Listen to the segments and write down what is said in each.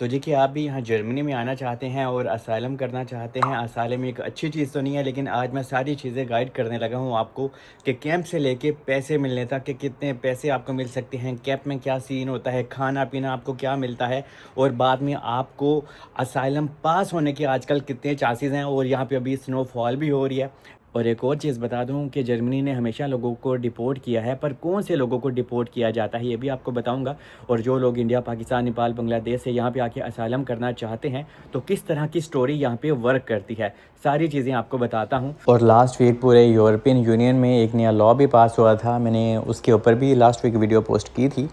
तो देखिए आप भी यहाँ जर्मनी में आना चाहते हैं और असाइलम करना चाहते हैं। असाइलम एक अच्छी चीज़ तो नहीं है, लेकिन आज मैं सारी चीज़ें गाइड करने लगा हूँ आपको कि कैंप से लेके पैसे मिलने तक कि कितने पैसे आपको मिल सकते हैं, कैंप में क्या सीन होता है, खाना पीना आपको क्या मिलता है और बाद में आपको असाइलम पास होने के आजकल कितने चांसेस हैं। और यहाँ पे अभी स्नोफॉल भी हो रही है। और एक और चीज़ बता दूं कि जर्मनी ने हमेशा लोगों को डिपोर्ट किया है, पर कौन से लोगों को डिपोर्ट किया जाता है ये भी आपको बताऊंगा। और जो लोग इंडिया, पाकिस्तान, नेपाल, बांग्लादेश से यहाँ पे आके असाइलम करना चाहते हैं तो किस तरह की स्टोरी यहाँ पे वर्क करती है, सारी चीज़ें आपको बताता हूँ। और लास्ट वीक पूरे यूरोपियन यूनियन में एक नया लॉ भी पास हुआ था, मैंने उसके ऊपर भी लास्ट वीक वीडियो पोस्ट की थी।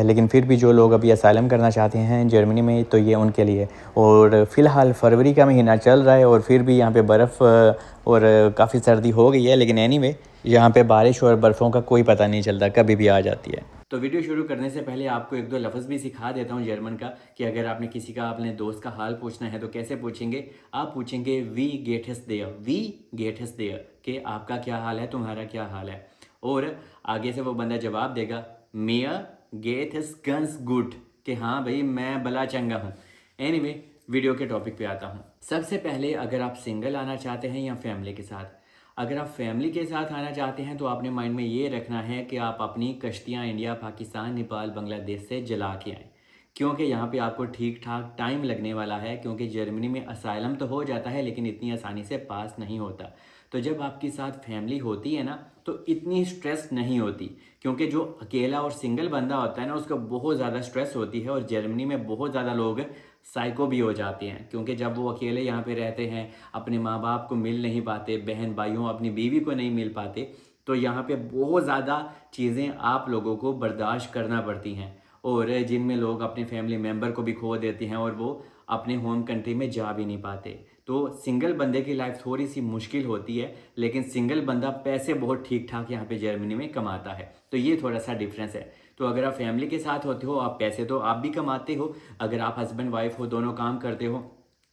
लेकिन फिर भी जो लोग अभी असाइलम करना चाहते हैं जर्मनी में तो ये उनके लिए। और फ़िलहाल फरवरी का महीना चल रहा है और फिर भी यहाँ पे बर्फ़ और काफ़ी सर्दी हो गई है, लेकिन एनीवे यहाँ पे बारिश और बर्फ़ों का कोई पता नहीं चलता, कभी भी आ जाती है। तो वीडियो शुरू करने से पहले आपको एक दो लफ्ज़ भी सिखा देता हूँ जर्मन का, कि अगर आपने किसी का अपने दोस्त का हाल पूछना है तो कैसे पूछेंगे। आप पूछेंगे we get his there, we get his there, कि आपका क्या हाल है, तुम्हारा क्या हाल है। और आगे से वो बंदा जवाब देगा मेयर गेट हिस गन्स गुड, कि हाँ भाई मैं भला चंगा हूँ। एनीवे वीडियो के टॉपिक पे आता हूँ। सबसे पहले अगर आप सिंगल आना चाहते हैं या फैमिली के साथ, अगर आप फैमिली के साथ आना चाहते हैं तो आपने माइंड में ये रखना है कि आप अपनी कश्तियाँ इंडिया, पाकिस्तान, नेपाल, बांग्लादेश से जला के आएँ, क्योंकि यहाँ पे आपको ठीक ठाक टाइम लगने वाला है। क्योंकि जर्मनी में असाइलम तो हो जाता है लेकिन इतनी आसानी से पास नहीं होता। तो जब आपके साथ फैमिली होती है ना तो इतनी स्ट्रेस नहीं होती, क्योंकि जो अकेला और सिंगल बंदा होता है ना उसको बहुत ज़्यादा स्ट्रेस होती है। और जर्मनी में बहुत ज़्यादा लोग साइको भी हो जाते हैं, क्योंकि जब वो अकेले यहाँ पे रहते हैं, अपने माँ बाप को मिल नहीं पाते, बहन भाइयों अपनी बीवी को नहीं मिल पाते, तो यहाँ पे बहुत ज़्यादा चीज़ें आप लोगों को बर्दाश्त करना पड़ती हैं। और जिनमें लोग अपने फैमिली मेम्बर को भी खो देते हैं और वो अपने होम कंट्री में जा भी नहीं पाते। तो सिंगल बंदे की लाइफ थोड़ी सी मुश्किल होती है, लेकिन सिंगल बंदा पैसे बहुत ठीक ठाक यहाँ पे जर्मनी में कमाता है। तो ये थोड़ा सा डिफरेंस है। तो अगर आप फैमिली के साथ होते हो, आप पैसे तो आप भी कमाते हो, अगर आप हस्बैंड वाइफ हो, दोनों काम करते हो,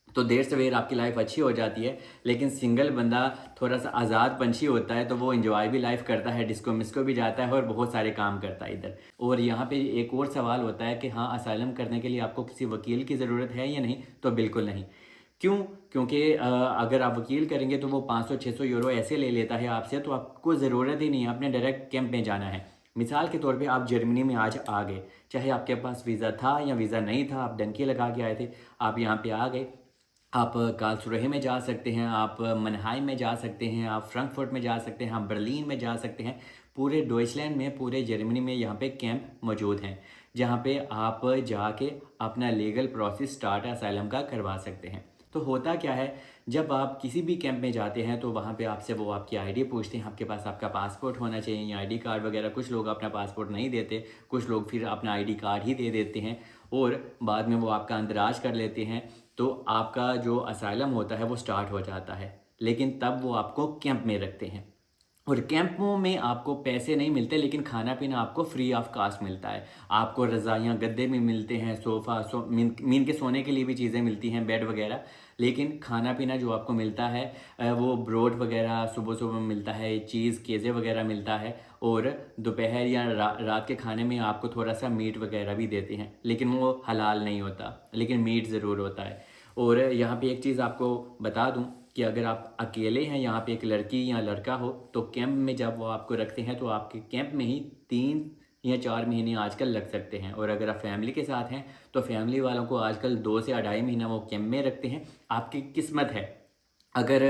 तो देर सवेर आपकी लाइफ अच्छी हो जाती है। लेकिन सिंगल बंदा थोड़ा सा आज़ाद पंछी होता है, तो वो एंजॉय भी लाइफ करता है, डिस्को मिस्को भी जाता है और बहुत सारे काम करता है इधर। और यहाँ पे एक और सवाल होता है कि हाँ, असाइलम करने के लिए आपको किसी वकील की ज़रूरत है या नहीं, तो बिल्कुल नहीं। क्यों? क्योंकि अगर आप वकील करेंगे तो वो 500-600 यूरो ऐसे ले लेता है आपसे, तो आपको ज़रूरत ही नहीं है, आपने डायरेक्ट कैंप में जाना है। मिसाल के तौर पे आप जर्मनी में आज आ गए, चाहे आपके पास वीज़ा था या वीज़ा नहीं था, आप डंकी लगा के आए थे, आप यहाँ पे आ गए। आप कार्लसरूहे में जा सकते हैं, आप मनहाइम में जा सकते हैं, आप फ्रैंकफर्ट में जा सकते हैं, आप बर्लिन में जा सकते हैं। पूरे डॉइचलैंड में, पूरे जर्मनी में यहाँ पे कैंप मौजूद हैं, जहाँ पे आप जाके अपना लीगल प्रोसेस स्टार्ट असाइलम का करवा सकते हैं। तो होता क्या है, जब आप किसी भी कैंप में जाते हैं तो वहाँ पे आपसे वो आपकी आईडी पूछते हैं, आपके पास आपका पासपोर्ट होना चाहिए या आईडी कार्ड वगैरह। कुछ लोग अपना पासपोर्ट नहीं देते, कुछ लोग फिर अपना आईडी कार्ड ही दे देते हैं और बाद में वो आपका अंदराज कर लेते हैं। तो आपका जो असाइलम होता है वो स्टार्ट हो जाता है, लेकिन तब वो आपको कैंप में रखते हैं। और कैंपों में आपको पैसे नहीं मिलते, लेकिन खाना पीना आपको फ्री ऑफ कास्ट मिलता है। आपको रज़ाइयाँ गद्दे में मिलते हैं, सोफ़ा मीन के सोने के लिए भी चीज़ें मिलती हैं, बेड वगैरह। लेकिन खाना पीना जो आपको मिलता है वो ब्रोड वगैरह सुबह सुबह मिलता है, चीज़ केज़े वगैरह मिलता है। और दोपहर या रात के खाने में आपको थोड़ा सा मीट वगैरह भी देते हैं, लेकिन वो हलाल नहीं होता, लेकिन मीट ज़रूर होता है। और यहाँ पे एक चीज़ आपको बता दूँ कि अगर आप अकेले हैं, यहाँ पे एक लड़की या लड़का हो, तो कैंप में जब वो आपको रखते हैं तो आपके कैंप में ही 3 या 4 महीने आजकल लग सकते हैं। और अगर आप फैमिली के साथ हैं तो फैमिली वालों को आजकल 2 से 2.5 महीना वो कैंप में रखते हैं। आपकी किस्मत है, अगर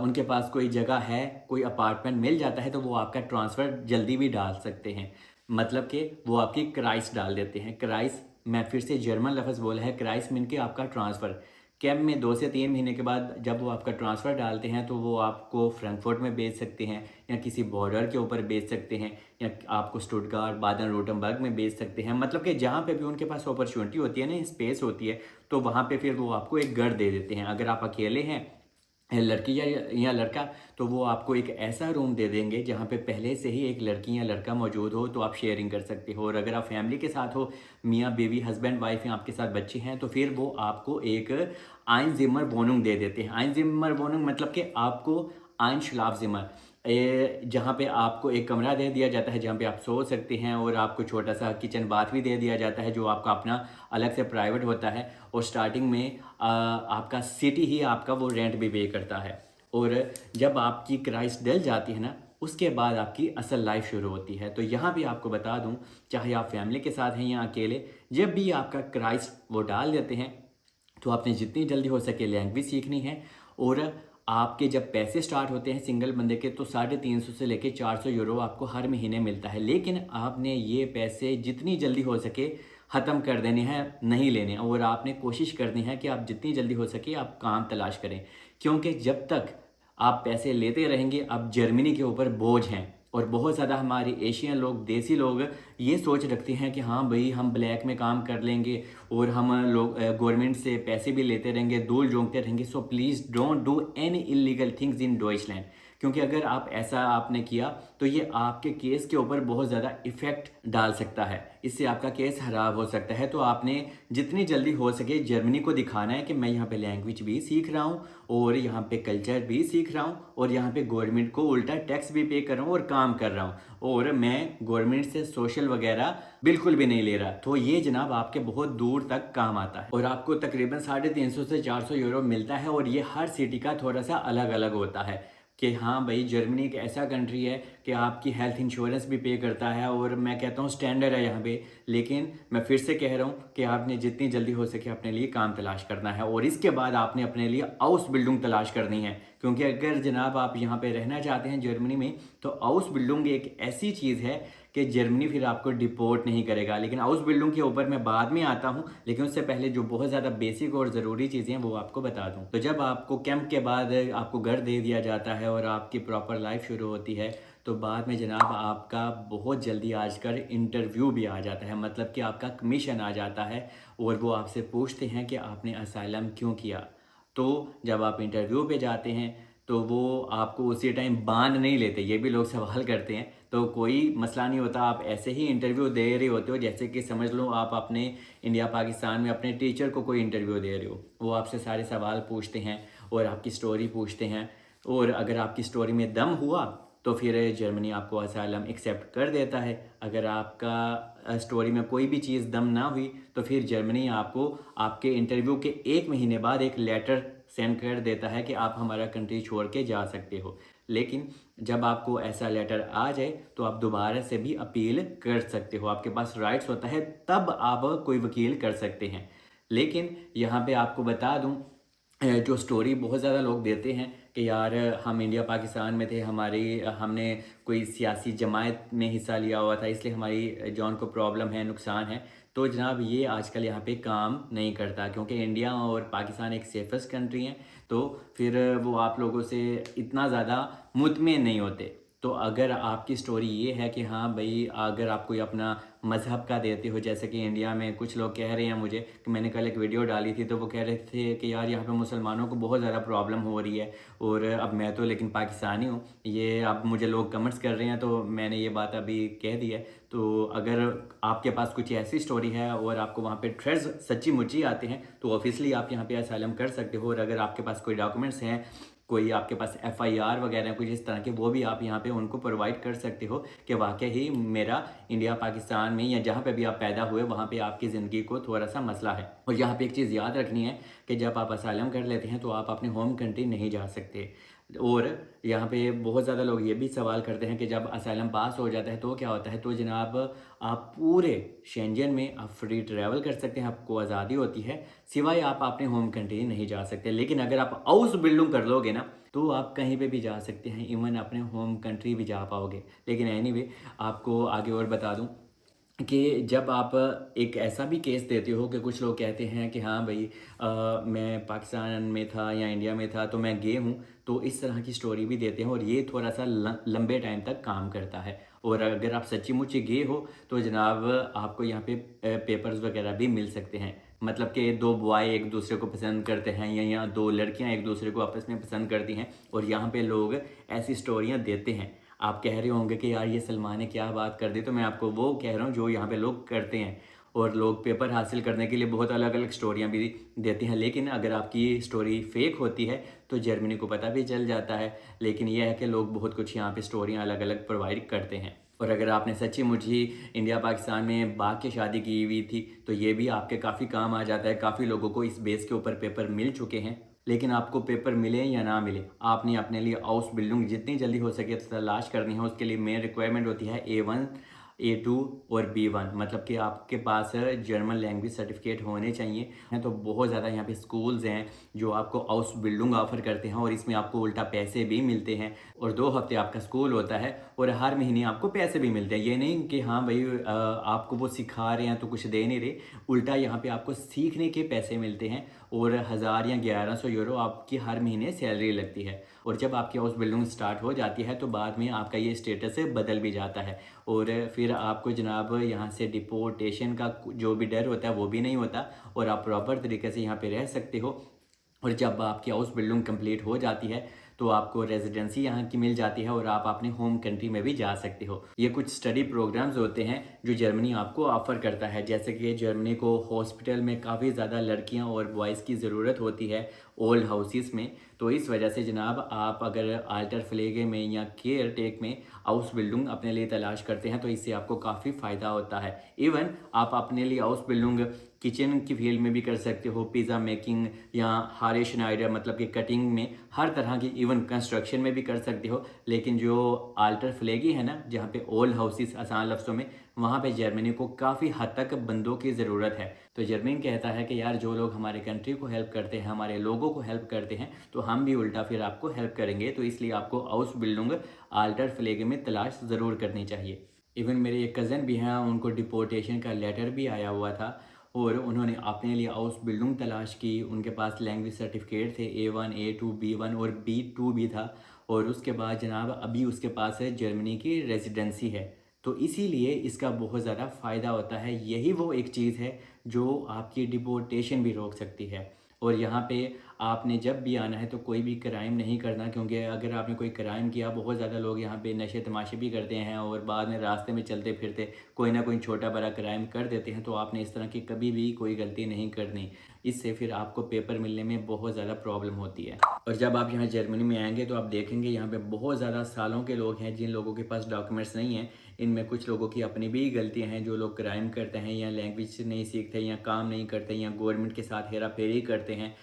उनके पास कोई जगह है, कोई अपार्टमेंट मिल जाता है, तो वो आपका ट्रांसफ़र जल्दी भी डाल सकते हैं। मतलब कि वो आपकी क्राइस डाल देते हैं। क्राइस, मैं फिर से जर्मन लफ्ज़ बोला है, क्राइस मीन के आपका ट्रांसफ़र। कैंप में 2 से 3 महीने के बाद जब वो आपका ट्रांसफ़र डालते हैं तो वो आपको फ्रैंकफर्ट में भेज सकते हैं, या किसी बॉर्डर के ऊपर भेज सकते हैं, या आपको स्टुटगार्ट, बादन-वुर्टमबर्ग में भेज सकते हैं। मतलब कि जहाँ पे भी उनके पास अपॉर्चुनिटी होती है ना, स्पेस होती है, तो वहाँ पे फिर वो आपको एक घर दे देते हैं। अगर आप अकेले हैं, लड़की या लड़का, तो वो आपको एक ऐसा रूम दे देंगे जहाँ पे पहले से ही एक लड़की या लड़का मौजूद हो, तो आप शेयरिंग कर सकते हो। और अगर आप फैमिली के साथ हो, मियाँ बीवी, हस्बैंड वाइफ या आपके साथ बच्चे हैं, तो फिर वो आपको एक आइन जिम्मर वोनुंग दे देते हैं। आइन जिम्मर वोनुंग मतलब कि आपको आइन शलाफ जिम्मर, जहाँ पे आपको एक कमरा दे दिया जाता है जहाँ पे आप सो सकते हैं, और आपको छोटा सा किचन बाथ भी दे दिया जाता है जो आपका अपना अलग से प्राइवेट होता है। और स्टार्टिंग में आपका सिटी ही आपका वो रेंट भी पे करता है। और जब आपकी क्राइस्ट डल जाती है ना, उसके बाद आपकी असल लाइफ शुरू होती है। तो यहाँ भी आपको बता दूँ, चाहे आप फैमिली के साथ हैं या अकेले, जब भी आपका क्राइस्ट वो डाल देते हैं तो आपने जितनी जल्दी हो सके लैंग्वेज सीखनी है। और आपके जब पैसे स्टार्ट होते हैं सिंगल बंदे के, तो 350 से लेके 400 यूरो आपको हर महीने मिलता है। लेकिन आपने ये पैसे जितनी जल्दी हो सके ख़त्म कर देने हैं, नहीं लेने। और आपने कोशिश करनी है कि आप जितनी जल्दी हो सके आप काम तलाश करें, क्योंकि जब तक आप पैसे लेते रहेंगे आप जर्मनी के ऊपर बोझ हैं। और बहुत ज़्यादा हमारे एशियन लोग, देसी लोग ये सोच रखते हैं कि हाँ भाई हम ब्लैक में काम कर लेंगे और हम लोग गवर्नमेंट से पैसे भी लेते रहेंगे, धूल झोंकते रहेंगे। So please don't do any illegal things in Deutschland, क्योंकि अगर आप ऐसा आपने किया तो ये आपके केस के ऊपर बहुत ज़्यादा इफ़ेक्ट डाल सकता है, इससे आपका केस खराब हो सकता है। तो आपने जितनी जल्दी हो सके जर्मनी को दिखाना है कि मैं यहाँ पे लैंग्वेज भी सीख रहा हूँ और यहाँ पे कल्चर भी सीख रहा हूँ और यहाँ पे गवर्नमेंट को उल्टा टैक्स भी पे कर रहा हूँ और काम कर रहा हूँ, और मैं गवर्नमेंट से सोशल वगैरह बिल्कुल भी नहीं ले रहा। तो ये जनाब आपके बहुत दूर तक काम आता है। और आपको तकरीबन 350 से 400 यूरो मिलता है। और ये हर सिटी का थोड़ा सा अलग अलग होता है कि हाँ भाई जर्मनी एक ऐसा कंट्री है कि आपकी हेल्थ इंश्योरेंस भी पे करता है, और मैं कहता हूँ स्टैंडर्ड है यहाँ पे। लेकिन मैं फिर से कह रहा हूँ कि आपने जितनी जल्दी हो सके अपने लिए काम तलाश करना है, और इसके बाद आपने अपने लिए हाउस बिल्डिंग तलाश करनी है। क्योंकि अगर जनाब आप यहाँ पे रहना चाहते हैं जर्मनी में, तो हाउस बिल्डिंग एक ऐसी चीज़ है कि जर्मनी फिर आपको डिपोर्ट नहीं करेगा। लेकिन हाउस बिल्डिंग के ऊपर मैं बाद में आता हूँ, लेकिन उससे पहले जो बहुत ज़्यादा बेसिक और ज़रूरी चीज़ें हैं वो आपको बता दूँ। तो जब आपको कैंप के बाद आपको घर दे दिया जाता है और आपकी प्रॉपर लाइफ शुरू होती है, तो बाद में जनाब आपका बहुत जल्दी आजकल इंटरव्यू भी आ जाता है, मतलब कि आपका कमीशन आ जाता है। और वो आपसे पूछते हैं कि आपने असाइलम क्यों किया। तो जब आप इंटरव्यू पे जाते हैं तो वो आपको उसी टाइम बांध नहीं लेते, ये भी लोग सवाल करते हैं। तो कोई मसला नहीं होता, आप ऐसे ही इंटरव्यू दे रहे होते हो जैसे कि समझ लो आप अपने इंडिया पाकिस्तान में अपने टीचर को कोई इंटरव्यू दे रहे हो। वो आपसे सारे सवाल पूछते हैं और आपकी स्टोरी पूछते हैं, और अगर आपकी स्टोरी में दम हुआ तो फिर जर्मनी आपको असाइलम एक्सेप्ट कर देता है। अगर आपका स्टोरी में कोई भी चीज़ दम ना हुई तो फिर जर्मनी आपको आपके इंटरव्यू के 1 महीने बाद एक लेटर सेंड कर देता है कि आप हमारा कंट्री छोड़ के जा सकते हो। लेकिन जब आपको ऐसा लेटर आ जाए तो आप दोबारा से भी अपील कर सकते हो, आपके पास राइट्स होता है, तब आप कोई वकील कर सकते हैं। लेकिन यहाँ पे आपको बता दूँ, जो स्टोरी बहुत ज़्यादा लोग देते हैं कि यार हम इंडिया पाकिस्तान में थे, हमारी हमने कोई सियासी जमात में हिस्सा लिया हुआ था इसलिए हमारी जॉन को प्रॉब्लम है, नुकसान है। तो जनाब ये आजकल यहाँ पे काम नहीं करता, क्योंकि इंडिया और पाकिस्तान एक सेफेस्ट कंट्री हैं। तो फिर वो आप लोगों से इतना ज़्यादा मुतमिन नहीं होते। तो अगर आपकी स्टोरी ये है कि हाँ भाई अगर आप कोई अपना मज़हब का देते हो, जैसे कि इंडिया में कुछ लोग कह रहे हैं मुझे कि मैंने कल एक वीडियो डाली थी तो वो कह रहे थे कि यार यहाँ पे मुसलमानों को बहुत ज़्यादा प्रॉब्लम हो रही है, और अब मैं तो लेकिन पाकिस्तानी हूँ, ये अब मुझे लोग कमेंट्स कर रहे हैं तो मैंने ये बात अभी कह दी है। तो अगर आपके पास कुछ ऐसी स्टोरी है और आपको वहाँ पे थ्रेड्स सच्ची मुच्ची आते हैं तो ऑब्वियसली आप यहाँ पे असाइलम कर सकते हो। और अगर आपके पास कोई डॉक्यूमेंट्स हैं, कोई आपके पास एफआईआर वगैरह कुछ इस तरह के, वो भी आप यहाँ पे उनको प्रोवाइड कर सकते हो कि वाकई ही मेरा इंडिया पाकिस्तान में या जहाँ पे भी आप पैदा हुए वहाँ पे आपकी ज़िंदगी को थोड़ा सा मसला है। और यहाँ पे एक चीज़ याद रखनी है कि जब आप असाइलम कर लेते हैं तो आप अपने होम कंट्री नहीं जा सकते। और यहाँ पे बहुत ज़्यादा लोग ये भी सवाल करते हैं कि जब असाइलम पास हो जाता है तो क्या होता है। तो जनाब आप पूरे शेंजन में आप फ्री ट्रैवल कर सकते हैं, आपको आज़ादी होती है, सिवाय आप अपने होम कंट्री नहीं जा सकते। लेकिन अगर आप हाउस बिल्डिंग कर लोगे ना तो आप कहीं पे भी जा सकते हैं, इवन अपने होम कंट्री भी जा पाओगे। लेकिन एनीवे आपको आगे और बता दूं कि जब आप एक ऐसा भी केस देते हो कि कुछ लोग कहते हैं कि हाँ भाई मैं पाकिस्तान में था या इंडिया में था तो मैं गे हूँ, तो इस तरह की स्टोरी भी देते हैं और ये थोड़ा सा लंबे टाइम तक काम करता है। और अगर आप सच्ची मुच्ची गे हो तो जनाब आपको यहाँ पे पेपर्स वगैरह भी मिल सकते हैं। मतलब कि दो बॉय एक दूसरे को पसंद करते हैं या यहाँ दो लड़कियाँ एक दूसरे को आपस में पसंद करती हैं और यहाँ पे लोग ऐसी स्टोरियाँ देते हैं। आप कह रहे होंगे कि यार ये सलमान ने क्या बात कर दी, तो मैं आपको वो कह रहा हूँ जो यहाँ पे लोग करते हैं। और लोग पेपर हासिल करने के लिए बहुत अलग अलग स्टोरियाँ भी देते हैं, लेकिन अगर आपकी स्टोरी फेक होती है तो जर्मनी को पता भी चल जाता है। लेकिन यह है कि लोग बहुत कुछ यहाँ पे स्टोरियाँ अलग अलग प्रोवाइड करते हैं। और अगर आपने सच्ची मुझी इंडिया पाकिस्तान में भाग के शादी की हुई थी तो ये भी आपके काफ़ी काम आ जाता है। काफ़ी लोगों को इस बेस के ऊपर पेपर मिल चुके हैं। लेकिन आपको पेपर मिले या ना मिले, आपने अपने लिए हाउस बिल्डिंग जितनी जल्दी हो सके तलाश करनी है। उसके लिए मेन रिक्वायरमेंट होती है A1, A2 और B1, मतलब कि आपके पास जर्मन लैंग्वेज सर्टिफिकेट होने चाहिए हैं। तो बहुत ज़्यादा यहाँ पे स्कूल्स हैं जो आपको हाउस बिल्डिंग ऑफर करते हैं और इसमें आपको उल्टा पैसे भी मिलते हैं। और 2 हफ्ते आपका स्कूल होता है और हर महीने आपको पैसे भी मिलते हैं। ये नहीं कि हाँ भाई आपको वो सिखा रहे हैं तो कुछ दे नहीं रहे, उल्टा यहाँ पे आपको सीखने के पैसे मिलते हैं और 1000 या 1100 यूरो आपकी हर महीने सैलरी लगती है। और जब आपकी हाउस बिल्डिंग स्टार्ट हो जाती है तो बाद में आपका ये स्टेटस बदल भी जाता है और फिर आपको जनाब यहाँ से डिपोर्टेशन का जो भी डर होता है वो भी नहीं होता और आप प्रॉपर तरीके से यहाँ पे रह सकते हो। और जब आपकी हाउस बिल्डिंग कंप्लीट हो जाती है तो आपको रेजिडेंसी यहाँ की मिल जाती है और आप अपने होम कंट्री में भी जा सकते हो। ये कुछ स्टडी प्रोग्राम्स होते हैं जो जर्मनी आपको ऑफर करता है। जैसे कि जर्मनी को हॉस्पिटल में काफ़ी ज़्यादा लड़कियाँ और बॉयज़ की ज़रूरत होती है ओल्ड हाउसेस में। तो इस वजह से जनाब आप अगर आल्टर फ्लेगे में या केयर टेक में हाउस बिल्डिंग अपने लिए तलाश करते हैं तो इससे आपको काफ़ी फ़ायदा होता है। इवन आप अपने लिए हाउस बिल्डिंग किचन की फील्ड में भी कर सकते हो, पिज़्ज़ा मेकिंग या हारे श्नाइडर मतलब कि कटिंग में, हर तरह की, इवन कंस्ट्रक्शन में भी कर सकते हो। लेकिन जो आल्टर फ्लेगी है ना, जहाँ पे ओल्ड हाउसेस आसान लफ्ज़ों में, वहाँ पे जर्मनी को काफ़ी हद तक बंदों की ज़रूरत है। तो जर्मनी कहता है कि यार जो लोग हमारे कंट्री को हेल्प करते हैं, हमारे लोगों को हेल्प करते हैं, तो हम भी उल्टा फिर आपको हेल्प करेंगे। तो इसलिए आपको हाउस बिल्डिंग आल्टर फ्लेगे में तलाश ज़रूर करनी चाहिए। इवन मेरे एक कज़न भी हैं, उनको डिपोर्टेशन का लेटर भी आया हुआ था और उन्होंने अपने लिए हाउस बिल्डिंग तलाश की। उनके पास लैंग्वेज सर्टिफिकेट थे A1, A2, B1 और B2 भी था। और उसके बाद जनाब अभी उसके पास है जर्मनी की रेजिडेंसी है। तो इसीलिए इसका बहुत ज़्यादा फ़ायदा होता है। यही वो एक चीज़ है जो आपकी डिपोर्टेशन भी रोक सकती है। और यहाँ पे आपने जब भी आना है तो कोई भी क्राइम नहीं करना, क्योंकि अगर आपने कोई क्राइम किया, बहुत ज़्यादा लोग यहाँ पे नशे तमाशे भी करते हैं और बाद में रास्ते में चलते फिरते कोई ना कोई छोटा बड़ा क्राइम कर देते हैं। तो आपने इस तरह की कभी भी कोई गलती नहीं करनी, इससे फिर आपको पेपर मिलने में बहुत ज़्यादा प्रॉब्लम होती है। और जब आप यहाँ जर्मनी में आएंगे तो आप देखेंगे यहाँ पे बहुत ज़्यादा सालों के लोग हैं जिन लोगों के पास डॉक्यूमेंट्स नहीं हैं। इनमें कुछ लोगों की अपनी भी गलतियाँ हैं, जो लोग क्राइम करते हैं या लैंग्वेज नहीं सीखते या काम नहीं करते या गवर्नमेंट के साथ हेरा फेरी करते हैं।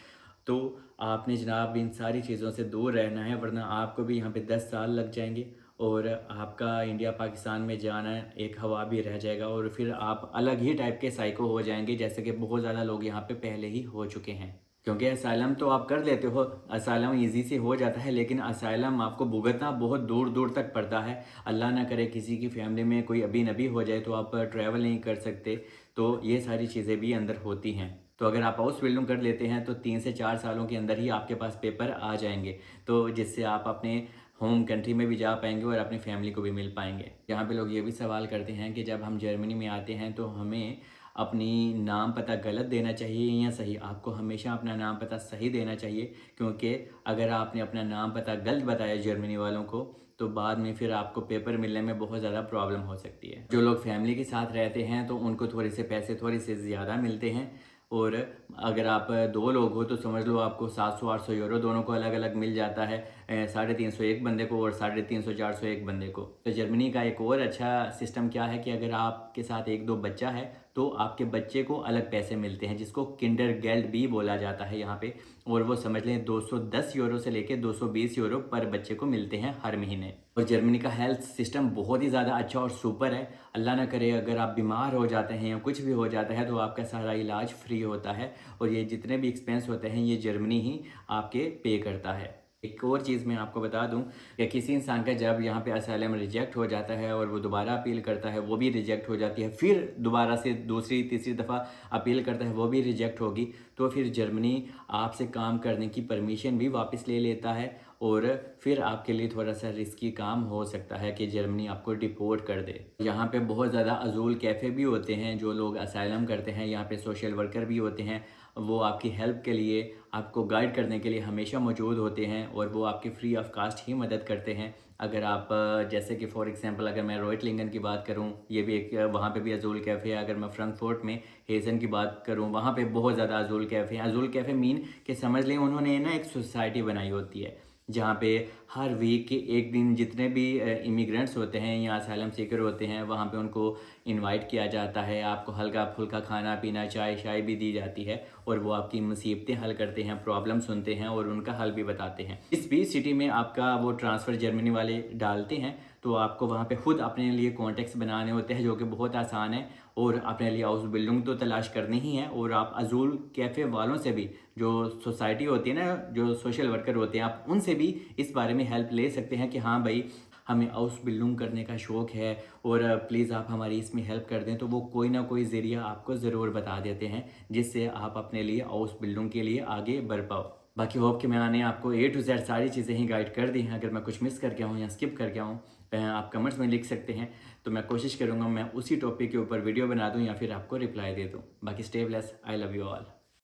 तो आपने जनाब इन सारी चीज़ों से दूर रहना है, वरना आपको भी यहाँ पे 10 साल लग जाएंगे और आपका इंडिया पाकिस्तान में जाना एक हवा भी रह जाएगा और फिर आप अलग ही टाइप के साइको हो जाएंगे, जैसे कि बहुत ज़्यादा लोग यहाँ पे पहले ही हो चुके हैं। क्योंकि असाइलम तो आप कर लेते हो, असाइलम ईजी से हो जाता है, लेकिन असाइलम आपको भुगतना बहुत दूर दूर तक पड़ता है। अल्लाह ना करे किसी की फैमिली में कोई अभी नबी हो जाए तो आप ट्रैवल नहीं कर सकते। तो ये सारी चीज़ें भी अंदर होती हैं। तो अगर आप हाउस बिल्डिंग कर लेते हैं तो 3 से 4 सालों के अंदर ही आपके पास पेपर आ जाएंगे, तो जिससे आप अपने होम कंट्री में भी जा पाएंगे और अपनी फैमिली को भी मिल पाएंगे। यहाँ पे लोग ये भी सवाल करते हैं कि जब हम जर्मनी में आते हैं तो हमें अपनी नाम पता गलत देना चाहिए या सही। आपको हमेशा अपना नाम पता सही देना चाहिए, क्योंकि अगर आपने अपना नाम पता गलत बताया जर्मनी वालों को तो बाद में फिर आपको पेपर मिलने में बहुत ज़्यादा प्रॉब्लम हो सकती है। जो लोग फैमिली के साथ रहते हैं तो उनको थोड़े से पैसे थोड़े से ज़्यादा मिलते हैं और अगर आप 2 लोग हो तो समझ लो आपको 700-800 यूरो दोनों को अलग अलग मिल जाता है। 350 एक बंदे को और 350-400 एक बंदे को। तो जर्मनी का एक और अच्छा सिस्टम क्या है कि अगर आपके साथ 1-2 बच्चा है तो आपके बच्चे को अलग पैसे मिलते हैं, जिसको किंडरगेल्ट भी बोला जाता है यहाँ पे। और वो समझ लें 210 यूरो से लेकर 220 यूरो पर बच्चे को मिलते हैं हर महीने। और जर्मनी का हेल्थ सिस्टम बहुत ही ज़्यादा अच्छा और सुपर है। अल्लाह ना करे अगर आप बीमार हो जाते हैं या कुछ भी हो जाता है तो आपका सारा इलाज फ्री होता है और ये जितने भी एक्सपेंस होते हैं ये जर्मनी ही आपके पे करता है। एक और चीज़ मैं आपको बता दूं कि किसी इंसान का जब यहाँ पे असाइलम रिजेक्ट हो जाता है और वो दोबारा अपील करता है वो भी रिजेक्ट हो जाती है, फिर दोबारा से दूसरी तीसरी दफ़ा अपील करता है वो भी रिजेक्ट होगी, तो फिर जर्मनी आपसे काम करने की परमिशन भी वापस ले लेता है और फिर आपके लिए थोड़ा सा रिस्की काम हो सकता है कि जर्मनी आपको डिपोर्ट कर दे। यहाँ पे बहुत ज़्यादा अजूल कैफ़े भी होते हैं, जो लोग असाइलम करते हैं यहाँ पे सोशल वर्कर भी होते हैं वो आपकी हेल्प के लिए, आपको गाइड करने के लिए हमेशा मौजूद होते हैं और वो आपकी फ्री ऑफ कास्ट ही मदद करते हैं। अगर आप जैसे कि फ़ॉर एग्ज़ाम्पल अगर मैं रोइटलिंगन की बात करूँ, ये भी एक वहाँ पे भी अज़ूल कैफ़े है। अगर मैं फ्रैंकफर्ट में हेज़न की बात करूँ, वहाँ पे बहुत ज़्यादा अज़ूल कैफ़े हैं। अज़ूल कैफ़े मीन कि समझ लें उन्होंने ना एक सोसाइटी बनाई होती है, जहाँ पे हर वीक के एक दिन जितने भी इमिग्रेंट्स होते हैं या असाइलम सीकर होते हैं, वहाँ पे उनको इनवाइट किया जाता है। आपको हल्का-फुल्का खाना-पीना, चाय-शाय भी दी जाती है और वो आपकी मुसीबतें हल करते हैं, प्रॉब्लम सुनते हैं और उनका हल भी बताते हैं। इस बीच सिटी में आपका वो ट्रांसफ़र जर्मनी वाले डालते हैं, तो आपको वहाँ पे खुद अपने लिए कॉन्टैक्ट्स बनाने होते हैं, जो कि बहुत आसान है और अपने लिए हाउस बिल्डिंग तो तलाश करनी ही है। और आप अज़ूल कैफ़े वालों से भी, जो सोसाइटी होती है ना, जो सोशल वर्कर होते हैं, आप उनसे भी इस बारे में हेल्प ले सकते हैं कि हाँ भाई, हमें हाउस बिल्डिंग करने का शौक़ है और प्लीज़ आप हमारी इसमें हेल्प कर दें। तो वो कोई ना कोई ज़रिया आपको ज़रूर बता देते हैं, जिससे आप अपने लिए हाउस बिल्डिंग के लिए आगे बढ़ पाओ। बाकी होप कि मैंने आपको ए टू ज़ेड सारी चीज़ें ही गाइड कर दी हैं। अगर मैं कुछ मिस कर गया हूँ या स्किप कर गया हूँ, आप कमेंट्स में लिख सकते हैं, तो मैं कोशिश करूँगा मैं उसी टॉपिक के ऊपर वीडियो बना दूँ या फिर आपको रिप्लाई दे दूँ। बाकी stay blessed, I love you all.